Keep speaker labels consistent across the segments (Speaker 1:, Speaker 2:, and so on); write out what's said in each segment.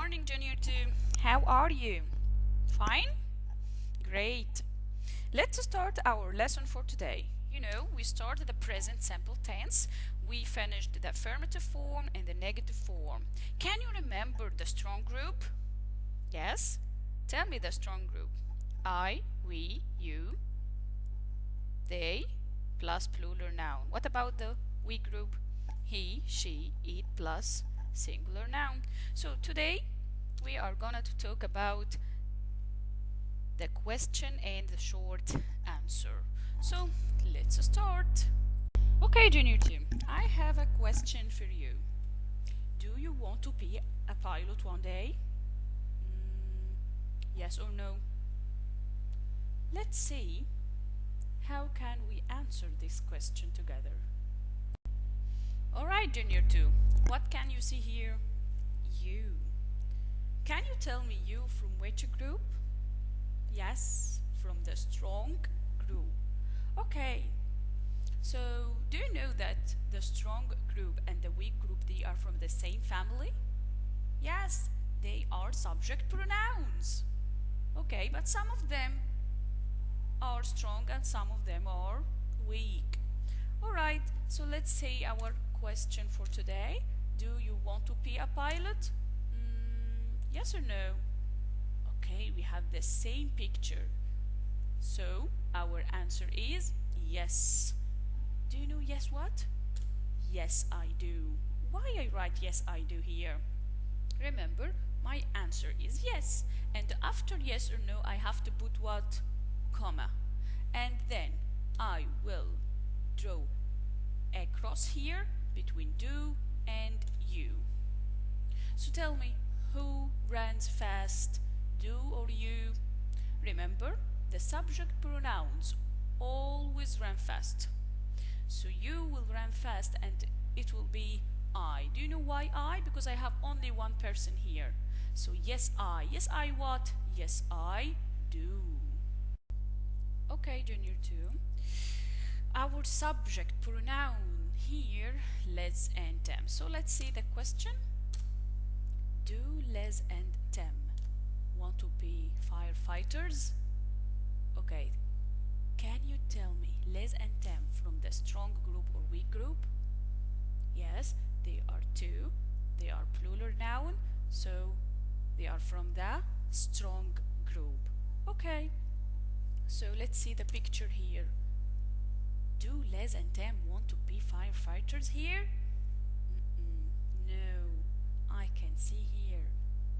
Speaker 1: morning, Junior 2. How are you? Fine? Great. Let's start our lesson for today. We started the present simple tense. We finished the affirmative form and the negative form. Can you remember the strong group? Yes? Tell me the strong group. I, we, you, they, plus plural noun. What about the weak group? He, she, it, plus singular noun. So today we are gonna to talk about the question and the short answer. So let's start. Okay, Junior team, I have a question for you. Do you want to be a pilot one day? Yes or no? Let's see how can we answer this question together. Alright, Junior 2, what can you see here? You. Can you tell me you from which group? Yes, from the strong group. Okay, so do you know that the strong group and the weak group, they are from the same family? Yes, they are subject pronouns. Okay, but some of them are strong and some of them are weak. Alright, so let's say our question for today. Do you want to be a pilot? Yes or no? Okay, we have the same picture. So our answer is yes. Do you know yes what? Yes, I do. Why I write yes, I do here? Remember, my answer is yes. And after yes or no, I have to put what? Comma. And then I will draw a cross here between do and you. So tell me, who runs fast? Do or you? Remember, the subject pronouns always run fast. So you will run fast and it will be I. Do you know why I? Because I have only one person here. So yes, I. Yes, I what? Yes, I do. Okay, Junior 2. Our subject pronoun here, les and them. So let's see the question. Do les and them want to be firefighters? Okay, can you tell me les and them from the strong group or weak group? Yes, they are two. They are plural noun, so they are from the strong group. Okay, so let's see the picture here. Do les and them want to be firefighters here? No, I can see here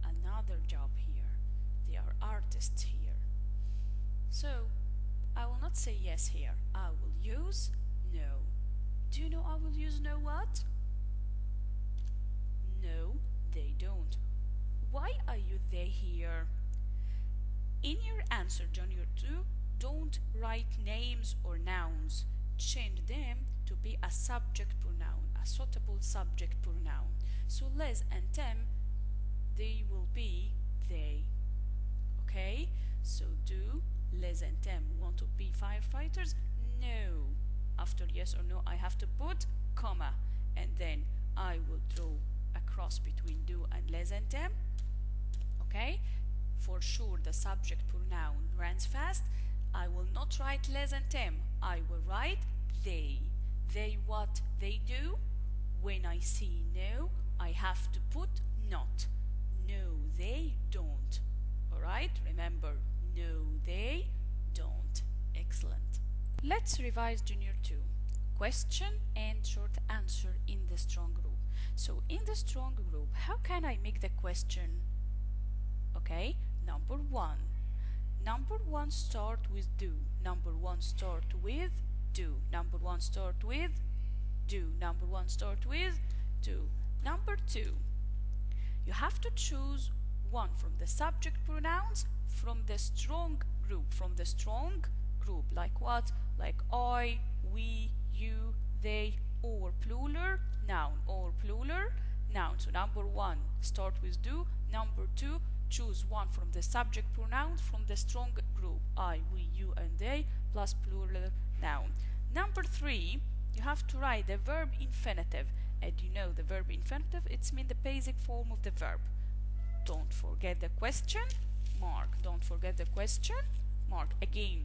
Speaker 1: another job here. They are artists here. So I will not say yes here. I will use no. Do you know I will use no what? No, they don't. Why are you they here? In your answer, Junior 2, don't write names or nouns. Change them to be a subject pronoun, a suitable subject pronoun. So les and them, they will be they. Okay? So do les and them want to be firefighters? No. After yes or no, I have to put comma, and then I will draw a cross between do and les and them. Okay? For sure the subject pronoun runs fast. I will not write les and them. I will write they. They what they do? When I see no, I have to put not. No, they don't. Alright? Remember, no, they don't. Excellent. Let's revise Junior 2. Question and short answer in the strong group. So in the strong group, how can I make the question? Okay, number 1. Number 1 start with do. Number 1 start with do. Number 1 start with do. Number 1 start with do. Number 2. You have to choose one from the subject pronouns from the strong group. From the strong group. Like what? Like I, we, you, they, or plural noun. Or plural noun. So number 1 start with do. Number 2 choose one from the subject pronouns from the strong group. I, we, you, and they plus plural noun. Number 3, you have to write the verb infinitive. And you know the verb infinitive, it's mean the basic form of the verb. don't forget the question mark. Don't forget the question mark. Again,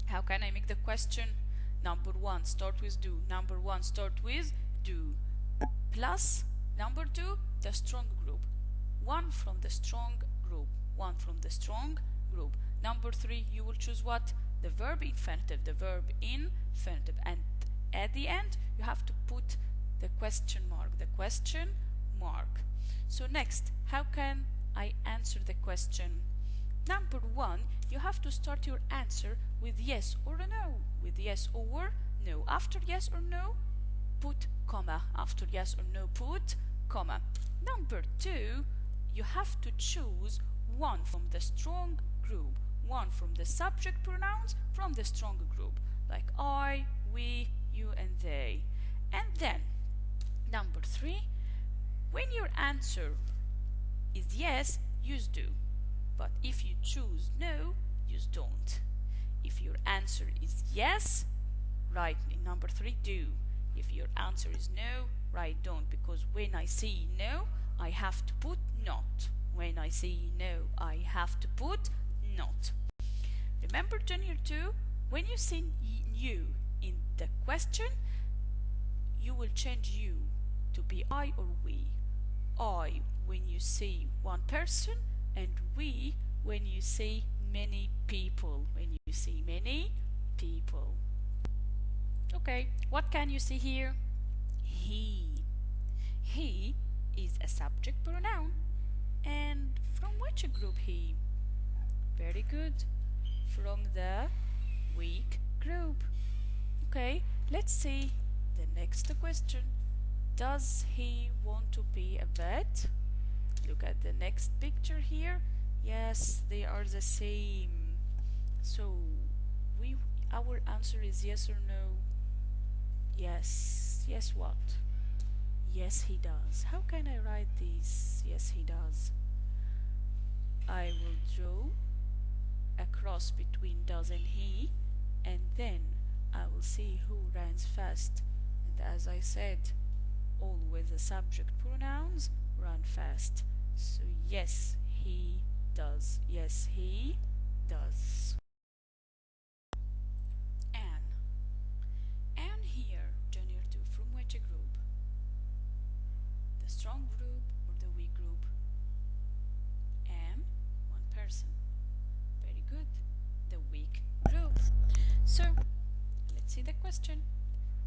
Speaker 1: how can I make the question? Number one, start with do. Number one, start with do. Plus, number two, the strong group. One from the strong group. One from the strong group. Number three, you will choose what? The verb infinitive. The verb infinitive. And at the end, you have to put the question mark. The question mark. So next, how can I answer the question? Number one, you have to start your answer with yes or no. With yes or no. After yes or no, put comma. After yes or no, put comma. Number two, you have to choose one from the strong group. One from the subject pronouns from the strong group. Like I, we, you, and they. And then, number three, when your answer is yes, use do. But if you choose no, use don't. If your answer is yes, write in number three, do. If your answer is no, write don't. Because when I say no, I have to put not. When I say no, I have to put not. Remember Junior 2, when you say you in the question, you will change you to be I or we. I when you say one person, and we when you say many people. When you say many people. Okay, what can you see here? He. He is a subject pronoun. And from which group he? Very good. From the weak group. Okay, let's see the next question. Does he want to be a vet? Look at the next picture here. Yes, they are the same. So our answer is yes or no. Yes. Yes what? Yes he does. How can I write this? Yes he does. I will draw a cross between does and he, and then I will see who runs fast. And as I said, always the subject pronouns run fast. So yes he does. Yes he does. Anne here, Junior 2, from which group? The strong group or the weak group? Anne, one person. Very good. The weak group. So let's see the question.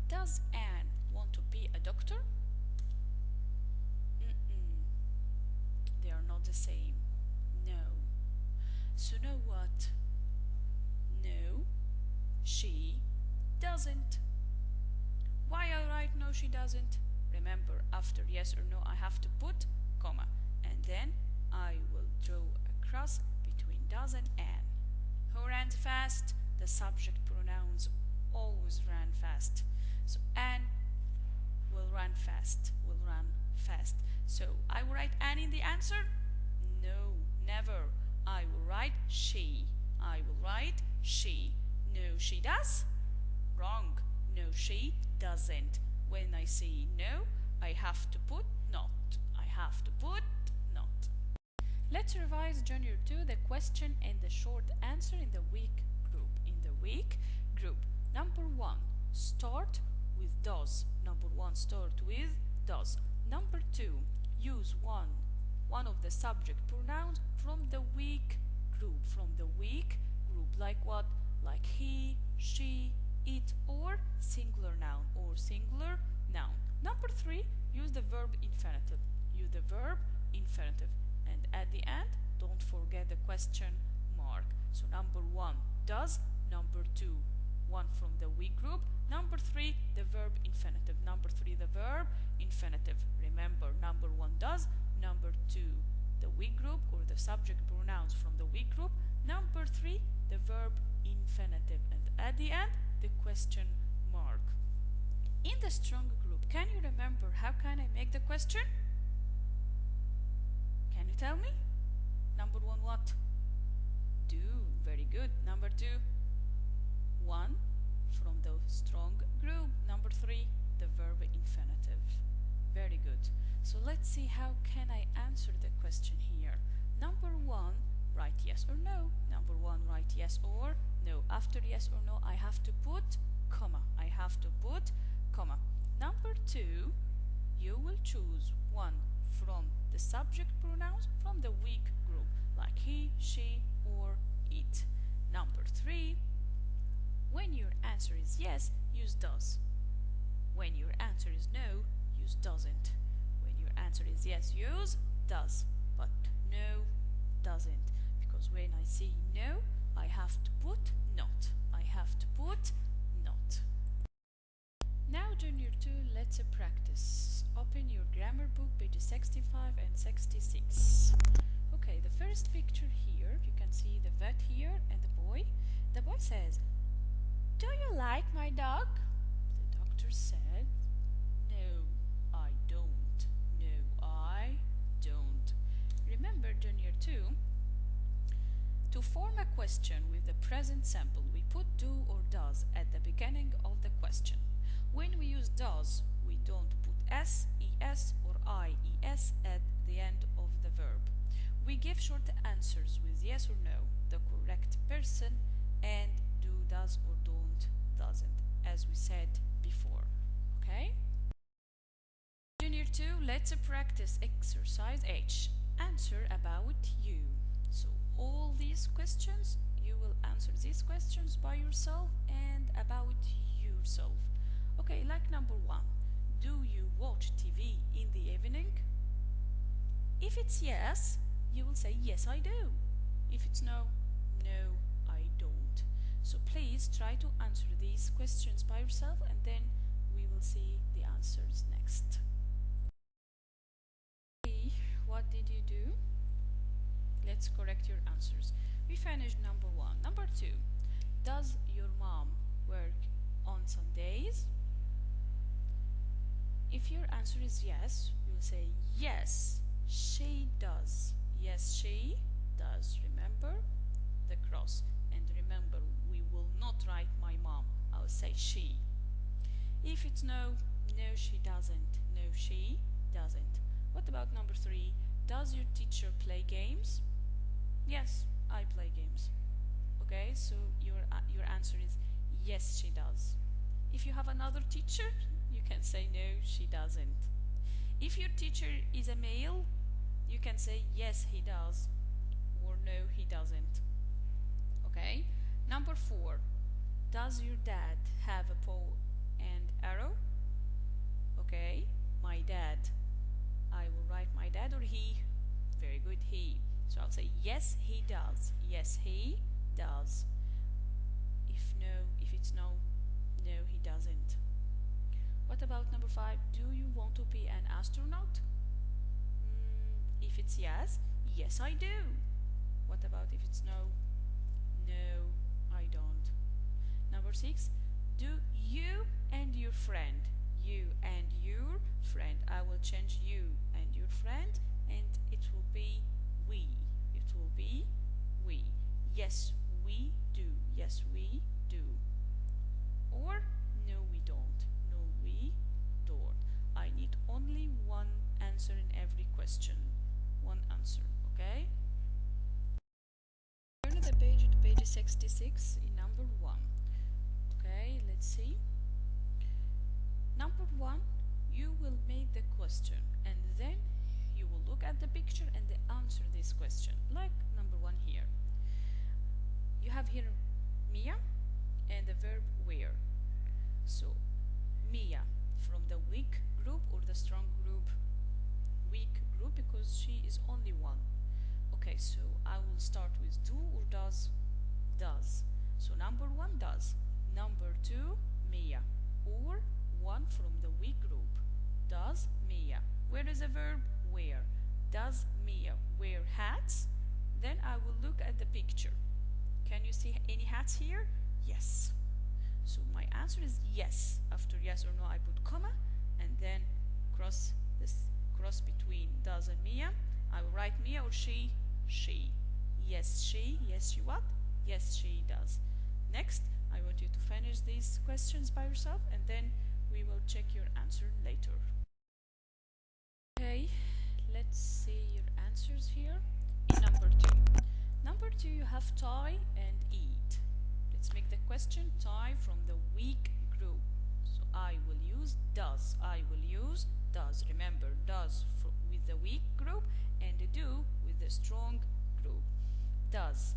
Speaker 1: Does Anne want to be a doctor? They are not the same. No. So know what? No, she doesn't. Why I write no she doesn't? Remember, after yes or no I have to put comma, and then I will draw a cross between does and Anne. Who runs fast? The subject pronouns always run fast. So Anne will run fast. Will run fast. So I will write Anne in the answer? No, never. I will write she. I will write she. No, she does? Wrong. No, she doesn't. When I say no, I have to put not. I have to put not. Let's revise Junior 2, the question and the short answer in the weak group. In the weak group. Number 1, start with does. Number 1, start with does. Number 2, use one of the subject pronouns from the weak group. From the weak group. Like what? Like he, she, it, or singular noun. Or singular noun. Number 3, use the verb infinitive. Use the verb infinitive. And at the end, don't forget the question mark. So number 1, does. Number 2, one from the weak group. Number 3, the verb infinitive. Number 3, the verb infinitive. Remember, number 1, does. Number 2, the weak group or the subject pronouns from the weak group. Number 3, the verb infinitive. And at the end, the question mark. In the strong group, can you remember how can I make the question? Can you tell me? Number 1, what? Do. Very good. Number 2, one from the strong group. Number 3, the verb infinitive. Very good. So let's see how can I answer the question here. yes or no. After yes or no, I have to put comma. I have to put comma. Number 2, you will choose one from the subject pronouns from the weak group, like he, she, or it. Number 3, when your answer is yes, use does. When your answer is no, use doesn't. When your answer is yes, use does, but no, doesn't. Because when I say no, I have to put not. I have to put not. Now, Junior 2, let's practice. Open your grammar book, pages 65 and 66. Okay, the first picture here, you can see the vet here and the boy. The boy says, "Do you like my dog?" The doctor said, "No, I don't. No, I don't." Remember, Junior 2, to form a question with the present simple, we put do or does at the beginning of the question. When we use does, we don't put s, es, or ies at the end of the verb. We give short answers with yes or no, the correct person, and do, does, or don't, doesn't, as we said before. Okay? Junior 2, let's practice exercise H. Answer about you. So all these questions, you will answer these questions by yourself and about yourself. Okay, like number 1. Do you watch TV in the evening? If it's yes, you will say yes, I do. If it's no, no, I don't. So please try to answer these questions by yourself, and then we will see the answers next. Okay, what did you do? Let's correct your answers. We finished number 1. Number 2. Does your mom work on Sundays? If your answer is yes, you'll say yes, she does. Yes, she does. Remember the cross. And remember, we will not write my mom. I'll say she. If it's no, no, she doesn't. No, she doesn't. What about number 3? Does your teacher play games? Yes, I play games. Okay, so your answer is yes, she does. If you have another teacher, you can say no, she doesn't. If your teacher is a male, you can say yes, he does, or no, he doesn't. Okay? Number 4. Does your dad have a bow and arrow? Okay, my dad. I will write my dad or he. Very good, he. So I'll say yes, he does. Yes, he does. If it's no, no, he doesn't. What about number 5? Do you want to be an astronaut? If it's yes, yes, I do. What about if it's no? No, I don't. Number 6. Do you and your friend? You and your friend. I will change you and your friend, and it will be we. It will be we. Yes, we do. Yes, we do. Or no, we don't. No, we don't. I need only one answer in every question. One answer, okay? Turn the page to page 66 in number 1. Okay, let's see. Number 1, you will make the question, and then you will look at the picture and answer this question, like number 1 here. You have here Mia and the verb wear. So Mia from the weak group or the strong group? Weak group, because she is only one. Okay, so I will start with do or does? Does. So number 1, does. Number 2, Mia, or one from the weak group. Does Mia. Where is the verb? Wear. Does Mia wear hats? Then I will look at the picture. Can you see any hats here? Yes. So my answer is yes. After yes or no, I put comma, and then cross between does and Mia. I will write Mia or she. She. Yes, she. Yes, she what? Yes, she does. Next, I want you to finish these questions by yourself, and then we will check your answer later. Okay, let's see your answers here. In number 2. Number 2, you have tie and E. Let's make the question tie from the weak group. So I will use does. I will use does. Remember, does with the weak group and do with the strong group. Does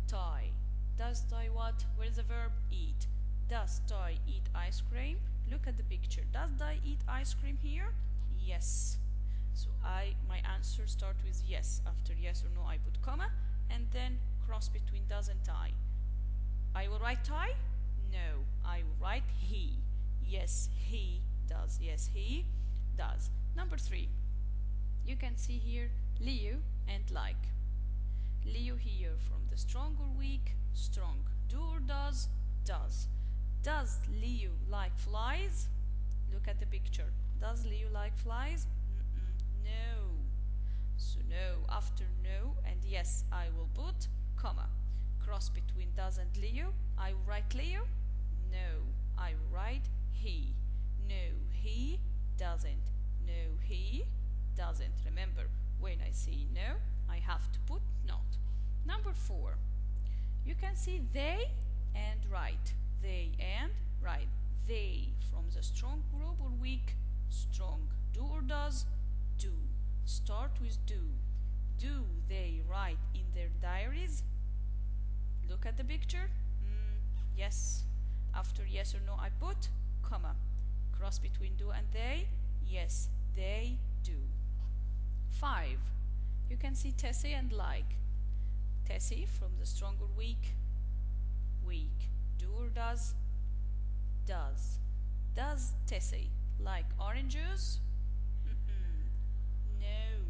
Speaker 1: tie. Does tie what? Where is the verb? Eat. Does tie eat ice cream? Look at the picture. Does tie eat ice cream here? Yes. So my answer start with yes. After yes or no I put comma and then cross between does and tie. I will write tie? No. I will write he. Yes, he does. Yes, he does. Number 3. You can see here Leo and like. Leo here from the strong or weak? Strong. Do or does? Does. Does Leo like flies? Look at the picture. Does Leo like flies? No. So no. After no and yes I will put comma. Cross between does and Leo. I will write Leo? No. I will write he. No, he doesn't. No, he doesn't. Remember, when I say no, I have to put not. Number 4. You can see they and right. They and right. They from the strong group or weak? Strong. Do or does? Do. Start with do. Do they write in their diaries? Look at the picture. Yes. After yes or no I put comma. Cross between do and they? Yes, they do. 5. You can see Tessie and like. Tessie from the strong or weak? Weak. Do or does? Does. Does Tessie like orange juice? No.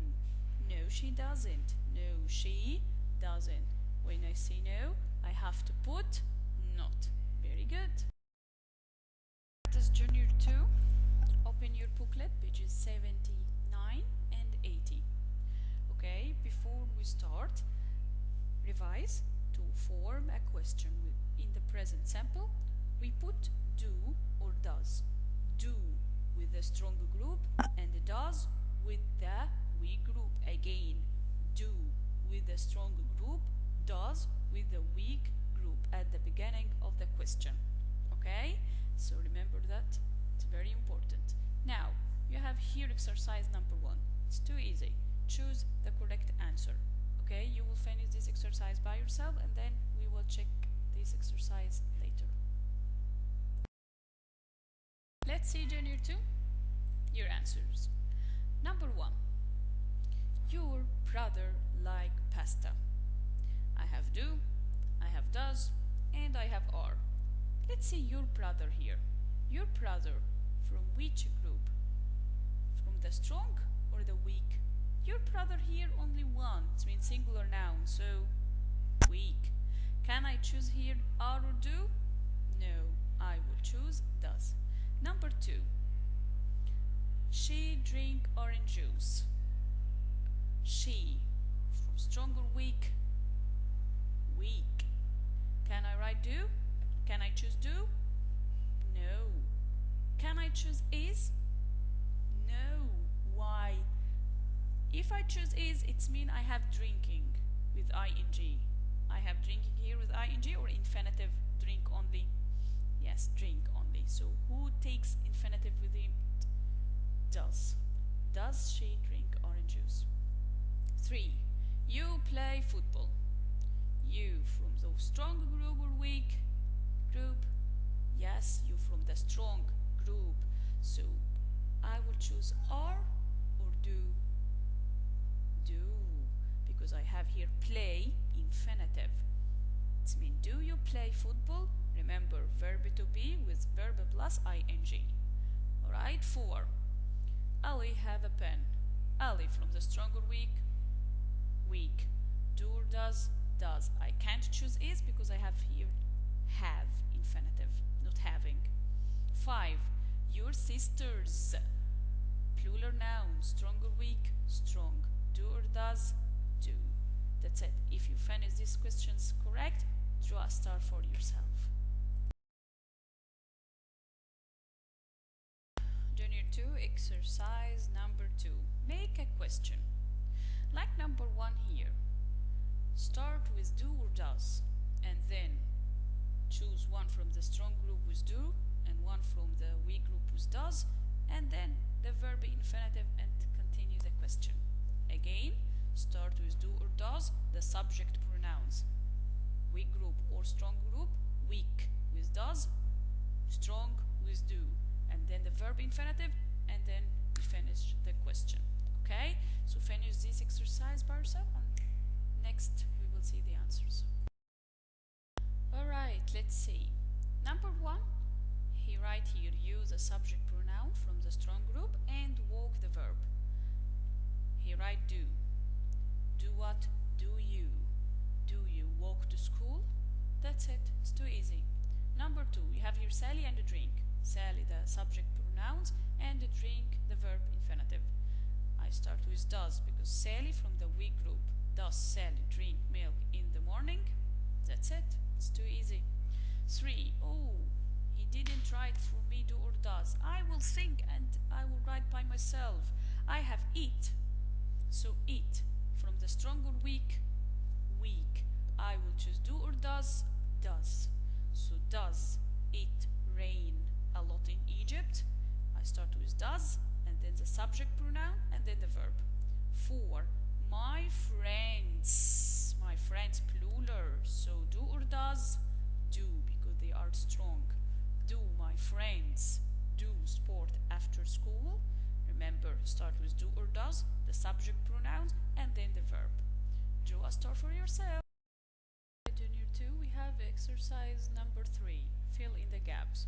Speaker 1: No, she doesn't. No, she doesn't. When I say no, I have to put not. Very good. Practice Junior 2. Open your booklet, pages 79 and 80. Okay, before we start, revise to form a question. In the present sample, we put do or does. Do with the strong group and does with the weak group. Again, do with the strong group, does with the weak group at the beginning of the question. Okay, so remember that, it's very important. Now you have here exercise number 1. It's too easy. Choose the correct answer. Okay, you will finish this exercise by yourself and then we will check this exercise later. Let's see Junior 2, your answers. Number 1. Your brother like pasta. I have do, I have does, and I have are. Let's see your brother here. Your brother from which group? From the strong or the weak? Your brother here only one. It means singular noun, so weak. Can I choose here are or do? No, I will choose does. Number 2. She drink orange juice. She from strong or weak? Weak. Can I write do? Can I choose do? No. Can I choose is? No. Why? If I choose is, it means I have drinking with ing. I have drinking here with ing or infinitive drink only? Yes, drink only. So who takes infinitive with it? Does. Does she drink orange juice? 3. You play football. You from the strong group or weak group? Yes, you from the strong group. So I will choose are or do? Do, because I have here play infinitive. It means do you play football? Remember verb to be with verb plus ing. Alright, 4. Ali have a pen. Ali from the strong or weak? Weak. Do or does? Does. I can't choose is because I have here have infinitive, not having. 5. Your sisters. Plural noun, strong or weak? Strong. Do or does? Do. That's it. If you finish these questions correct, draw a star for yourself. Junior 2, exercise number 2. Make a question. Like number 1 here. Start with do or does, and then choose one from the strong group with do and one from the weak group with does, and then the verb infinitive and continue the question. Again, start with do or does, the subject pronouns. Weak group or strong group, weak with does, strong with do, and then the verb infinitive, and then we finish the question. Okay, so finish this exercise by yourself, and next we will see the answers. Alright, let's see. Number 1, he write here, use a subject pronoun from the strong group and walk the verb. He write do. Do what? Do you. Do you walk to school? That's it, it's too easy. Number 2, you have here Sally and a drink. Sally the subject pronouns and the drink the verb infinitive. I start with does because Sally from the we group. Does Sally drink milk in the morning? That's it, it's too easy. 3, oh, he didn't write for me do or does. I will think and I will write by myself. I have eat. So eat from the strong or weak, weak. I will choose do or does, does. So does it rain a lot in Egypt? I start with does and then the subject pronoun and then the verb. 4, my friends. My friends plural. So do or does, do because they are strong. Do my friends do sport after school? Remember, start with do or does, the subject pronouns, and then the verb. Draw a star for yourself. Junior 2, we have exercise number 3. Fill in the gaps.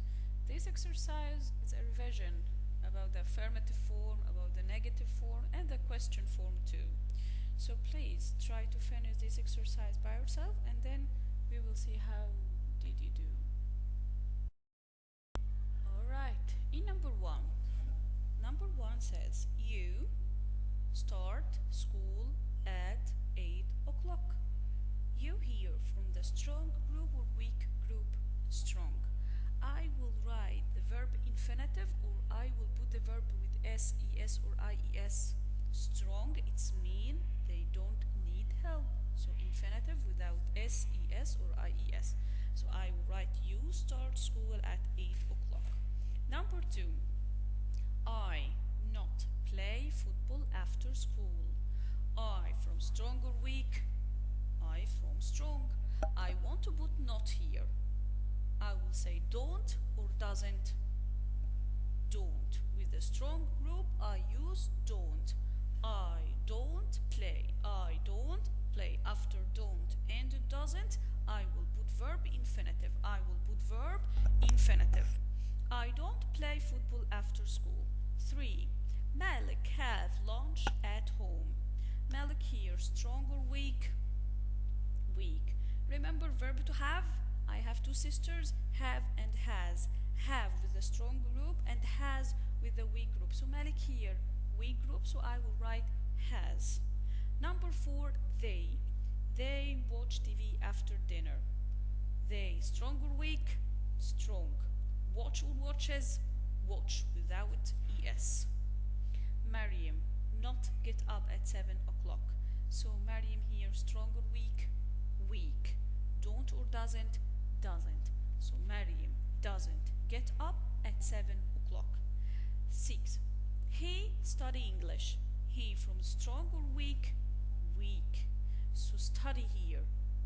Speaker 1: This exercise is a revision about the affirmative form, about the negative form, and the question form too. So please try to finish this exercise by yourself, and then we will see how did you do. Alright, in number 1. Number 1 says, you start school at 8 o'clock. You hear from the strong group or weak group? Strong. I will write the verb infinitive, or I will put the verb with ses or ies. Strong, it's mean they don't need help. So infinitive without ses or ies. So I will write you start school at 8 o'clock. Number 2. I not play football after school. I from strong or weak? I from strong. I want to put not here. I will say don't or doesn't. Don't. With the strong group I use don't. I don't play. I don't play. After don't and doesn't, I will put verb infinitive. I will put verb infinitive. I don't play football after school. 3. Malik have lunch at home. Malik here, strong or weak? Weak. Remember verb to have? I have two sisters, have and has. Have with the strong group and has with the weak group. So Malik here, weak group, so I will write has. Number 4, they. They watch TV after dinner. They, strong or weak? Strong. Watch or watches? Watch without es. Mariam, not get up at 7 o'clock. So Mariam here, strong or weak? Weak. Don't or doesn't? Doesn't. So Mariam doesn't get up at 7 o'clock. 6. He study English. He from strong or weak? Weak. So study here.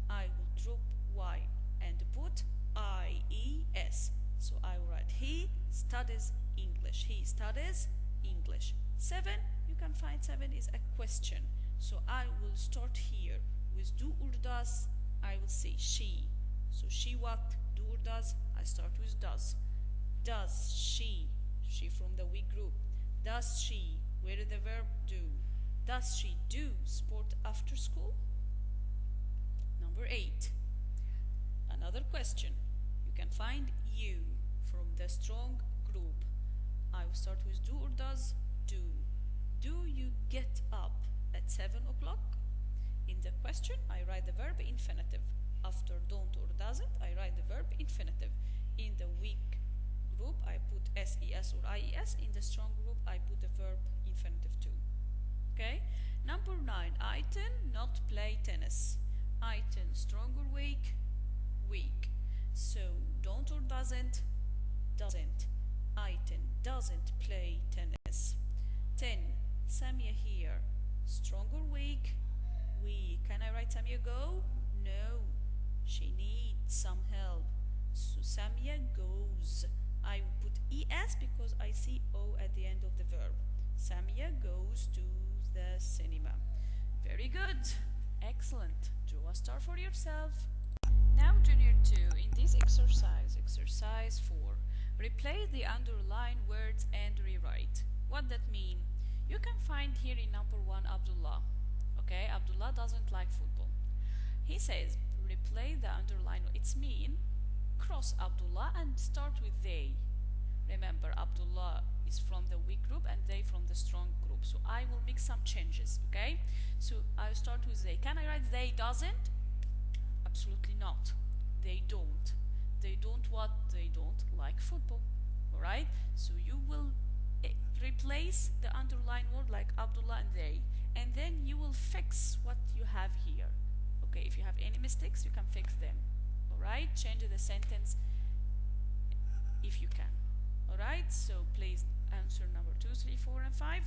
Speaker 1: I will drop y and put ies. So I will write he studies English. He studies English. 7, you can find 7 is a question. So I will start here with do or does. I will say she. So she what? Do or does? I start with does. Does she? She from the we group. Does she? Where is the verb do? Does she do sport after school? Number 8. Another question. You can find you from the strong group. I will start with do or does? Do. Do you get up at 7 o'clock? In the question, I write the verb infinitive. After don't or doesn't, I write the verb infinitive. In the weak group, I put ses or ies. In the strong group, I put the verb infinitive too. Okay? Number 9, Aitan not play tennis. Aitan, strong or weak? Weak. So doesn't. Aitan doesn't play tennis. 10. Samia here. Strong or weak? Weak. Can I write Samia go? No. She needs some help. So Samia goes. I will put es because I see o at the end of the verb. Samia goes to the cinema. Very good. Excellent. Draw a star for yourself. Now Junior 2, in this exercise 4, replace the underlined words and rewrite. What that mean? You can find here in number 1 Abdullah. Okay, Abdullah doesn't like football. He says replace the underline. It's mean cross Abdullah and start with they. Remember, Abdullah is from the weak group and they from the strong group. So I will make some changes. Okay, so I'll start with they. Can I write they doesn't? Absolutely not. They don't. They don't what? They don't like football. Alright? So you will replace the underlined word like Abdullah and they, and then you will fix what you have here. Okay, if you have any mistakes, you can fix them. Alright? Change the sentence if you can. Alright? So please answer number 2, 3, 4, and 5,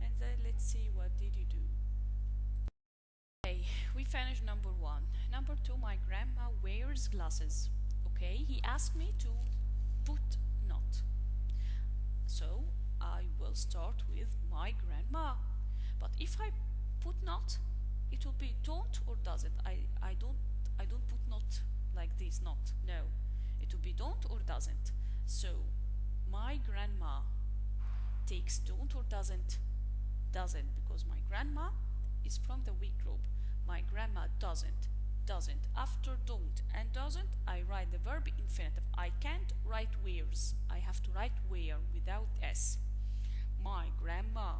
Speaker 1: and then let's see what did you do. Okay, we finished number 1. Number 2, my grandma wears glasses. Okay, he asked me to put not. So I will start with my grandma. But if I put not, it will be don't or doesn't. I don't put not like this, not. No. It will be don't or doesn't. So my grandma takes don't or doesn't? Doesn't, because my grandma is from the weak group. My grandma doesn't. After don't and doesn't, I write the verb infinitive. I can't write wears. I have to write wear without s. My grandma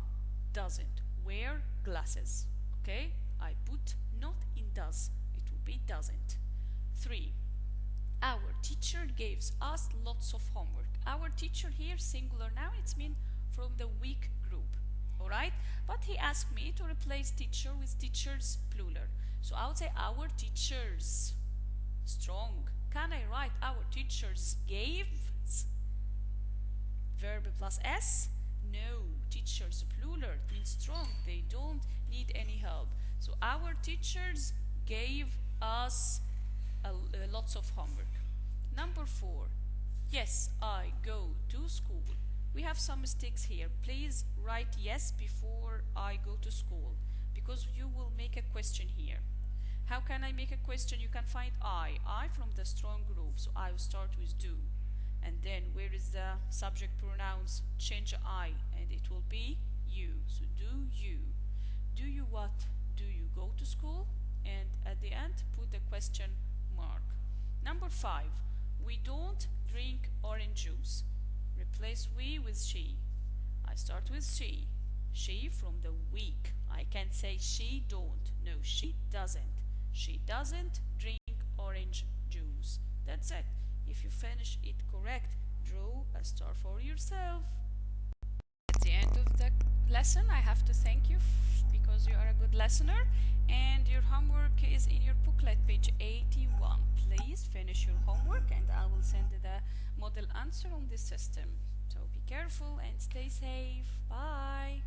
Speaker 1: doesn't wear glasses. Okay? I put not in does. It will be doesn't. 3. Our teacher gives us lots of homework. Our teacher here, singular now, it's mean from the weak group. Alright? But he asked me to replace teacher with teachers plural. So I would say our teachers. Strong. Can I write our teachers gave? Verb plus s? No. Teachers plural means strong. They don't need any help. So our teachers gave us lots of homework. Number 4. Yes, I go to school. We have some mistakes here. Please write yes before I go to school, because you will make a question here. How can I make a question? You can find I from the strong group, so I will start with do, and then where is the subject pronouns? Change I and it will be you. So do you what? Do you go to school? And at the end put the question mark. Number 5, we don't drink orange juice. Replace we with she. I start with she from the weak. I can't say she don't. No, she doesn't. She doesn't drink orange juice. That's it. If you finish it correct, draw a star for yourself. At the end of the lesson, I have to thank you because you are a good listener, and your homework is in your booklet, page 81. Please finish your homework and I will send the model answer on this system. So be careful and stay safe. Bye.